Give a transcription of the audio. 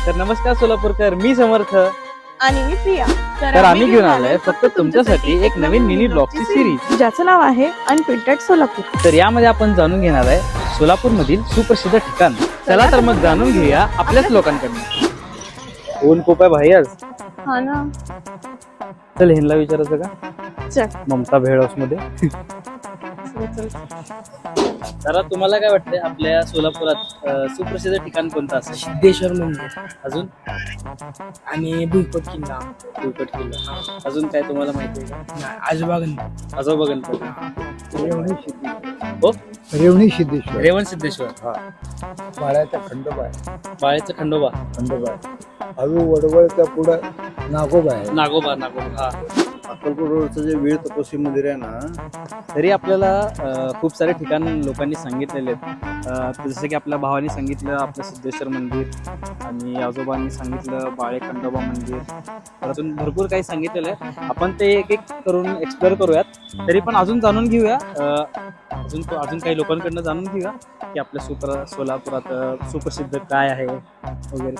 तर नमस्कार सोलापूरकर, मी समर्थ. आणि मी प्रिया. तर आम्ही घेऊन आलोय फक्त तुमच्यासाठी एक नवीन मिनी ब्लॉगची सिरीज, ज्याचं नाव आहे अनफिल्टर्ड सोलापूर. तर यामध्ये आपण जाणून घेणार आहे सोलापूर मधील सुप्रसिद्ध ठिकाण. चला तर मग जाणून घेऊया आपल्याच लोकांकडनं. ऊन खूप आहे भाई आज. हा ना. चल ह्यांना विचारायचं का चल ममता भेळ हाऊस मध्ये. चल. तर तुम्हाला काय वाटतंय आपल्या सोलापुरात सुप्रसिद्ध ठिकाण कोणतं असेल? सिद्धेश्वर मंदिर अजून आणि भुईकोट किल्ला. भुईकोट किल्ला. अजून काय तुम्हाला माहिती आहे का? आजोबा गणपती. आजोबा गणपती. रेवणी सिद्धेश्वर. हो, रेवणी सिद्धेश्वर. रेवण सिद्धेश्वर. हा, बाळ्याचा खंडोबा आहे. बाळेचं खंडोबा. खंडोबा आहे. हळू वडवळच्या पुढं नागोबा आहे. नागोबा. नागोबा. हा. अक्कलकोट रोडचं जे वीर तपोसी मंदिर आहे ना, तरी आपल्याला खूप सारे ठिकाण लोकांनी सांगितलेले आहेत. जसं की आपल्या भावाने सांगितलं आपलं सिद्धेश्वर मंदिर, आणि आजोबांनी सांगितलं बाळे खंडोबा मंदिर. तर अजून भरपूर काही सुंदर आहे. आपण ते एक एक करून एक्सप्लोअर करूयात. तरी पण अजून जाणून घेऊया, अजून काही लोकांकडनं जाणून घेऊया की आपल्या सोलापुरात सुप्रसिद्ध काय आहे वगैरे.